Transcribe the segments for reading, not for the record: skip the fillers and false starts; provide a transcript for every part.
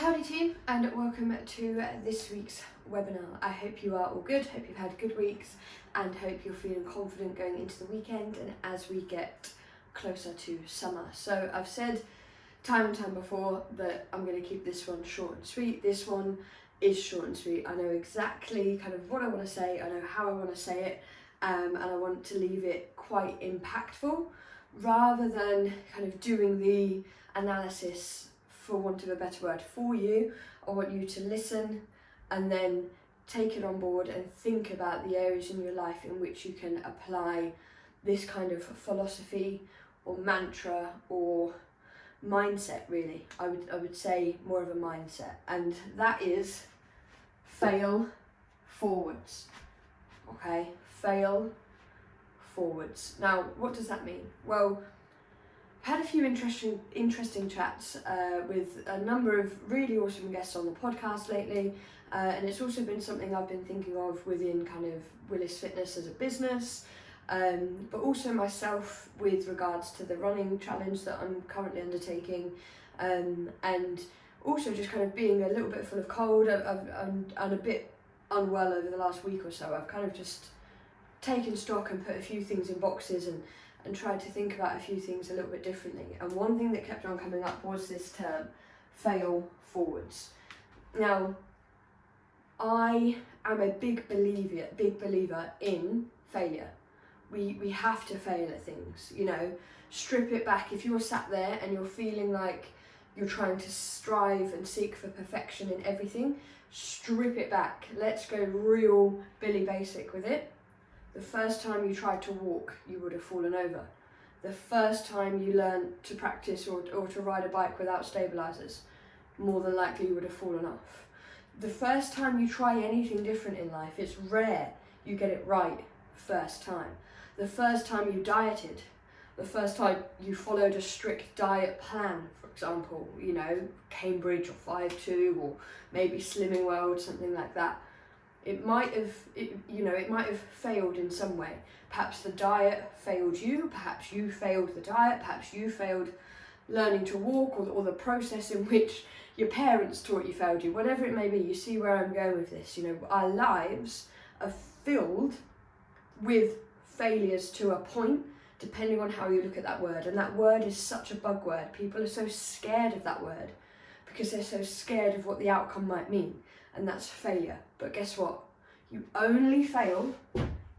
Howdy team, and welcome to this week's webinar. I hope you are all good, hope you've had good weeks, and hope you're feeling confident going into the weekend and as we get closer to summer. So I've said time and time before that I'm going to keep this one short and sweet. This one is short and sweet. I know exactly kind of what I want to say, I know how I want to say it, and I want to leave it quite impactful rather than kind of doing the analysis, for want of a better word, for you. I want you to listen and then take it on board and think about the areas in your life in which you can apply this kind of philosophy or mantra or mindset, really. I would say more of a mindset, and that is fail forwards. Okay, fail forwards. Now, what does that mean? Well, I've had a few interesting chats with a number of really awesome guests on the podcast lately, and it's also been something I've been thinking of within kind of Willis Fitness as a business, but also myself with regards to the running challenge that I'm currently undertaking, and also just kind of being a little bit full of cold. I'm a bit unwell over the last week or so. I've kind of just taken stock and put a few things in boxes and tried to think about a few things a little bit differently. And one thing that kept on coming up was this term, fail forwards. Now, I am a big believer in failure. We have to fail at things, you know, strip it back. If you're sat there and you're feeling like you're trying to strive and seek for perfection in everything, strip it back. Let's go real Billy Basic with it. The first time you tried to walk, you would have fallen over. The first time you learned to practice or to ride a bike without stabilizers, more than likely you would have fallen off. The first time you try anything different in life, it's rare you get it right first time. The first time you dieted, the first time you followed a strict diet plan, for example, you know, Cambridge or 5-2 or maybe Slimming World, something like that. It might have failed in some way. Perhaps the diet failed you, perhaps you failed the diet, perhaps you failed learning to walk, or the process in which your parents taught you failed you. Whatever it may be, you see where I'm going with this. You know, our lives are filled with failures to a point, depending on how you look at that word. And that word is such a bug word. People are so scared of that word because they're so scared of what the outcome might mean. And that's failure. But guess what? You only fail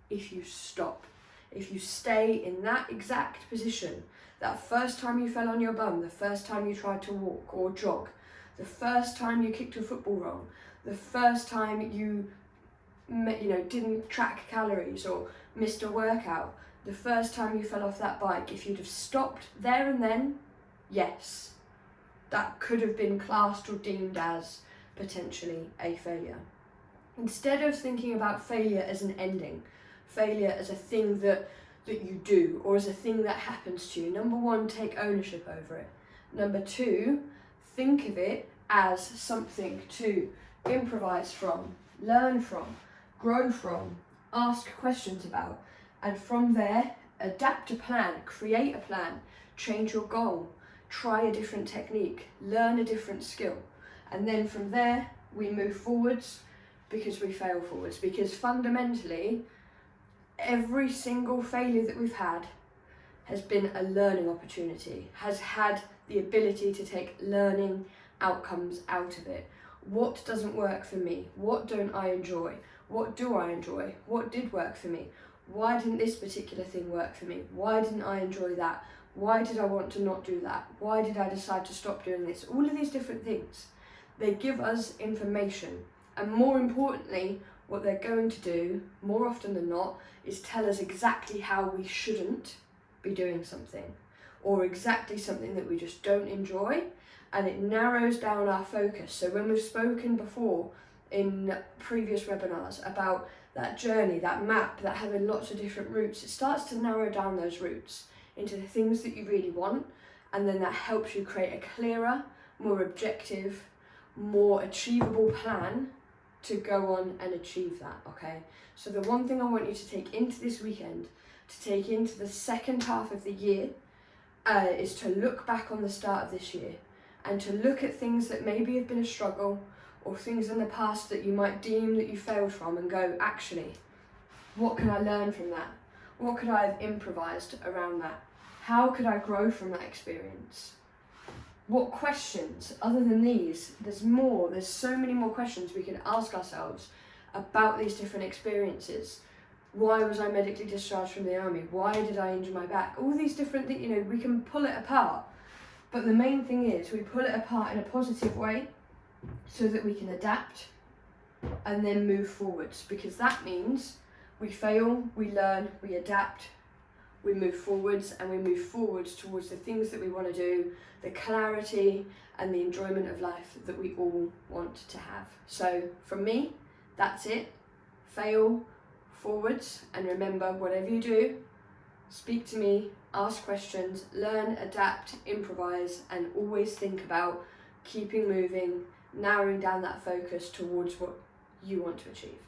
if you stop. If you stay in that exact position, that first time you fell on your bum, the first time you tried to walk or jog, the first time you kicked your football wrong, the first time you didn't track calories or missed a workout, the first time you fell off that bike, if you'd have stopped there and then, yes, that could have been classed or deemed as potentially a failure. Instead of thinking about failure as an ending, failure as a thing that you do or as a thing that happens to you, number one, take ownership over it. Number two, think of it as something to improvise from, learn from, grow from, ask questions about, and from there, adapt a plan, create a plan, change your goal, try a different technique, learn a different skill. And then from there, we move forwards because we fail forwards. Because fundamentally, every single failure that we've had has been a learning opportunity, has had the ability to take learning outcomes out of it. What doesn't work for me? What don't I enjoy? What do I enjoy? What did work for me? Why didn't this particular thing work for me? Why didn't I enjoy that? Why did I want to not do that? Why did I decide to stop doing this? All of these different things. They give us information, and more importantly, what they're going to do, more often than not, is tell us exactly how we shouldn't be doing something, or exactly something that we just don't enjoy, and it narrows down our focus. So when we've spoken before in previous webinars about that journey, that map, that having lots of different routes, it starts to narrow down those routes into the things that you really want, and then that helps you create a clearer, more objective, more achievable plan to go on and achieve that, okay? So the one thing I want you to take into this weekend, to take into the second half of the year, is to look back on the start of this year and to look at things that maybe have been a struggle or things in the past that you might deem that you failed from and go, actually, what can I learn from that? What could I have improvised around that? How could I grow from that experience? What questions, other than these, there's so many more questions we can ask ourselves about these different experiences. Why was I medically discharged from the army? Why did I injure my back? All these different things, we can pull it apart. But the main thing is we pull it apart in a positive way so that we can adapt and then move forwards, because that means we fail, we learn, we adapt, we move forwards, and we move forwards towards the things that we want to do, the clarity and the enjoyment of life that we all want to have. So from me, that's it. Fail, forwards, and remember, whatever you do, speak to me, ask questions, learn, adapt, improvise, and always think about keeping moving, narrowing down that focus towards what you want to achieve.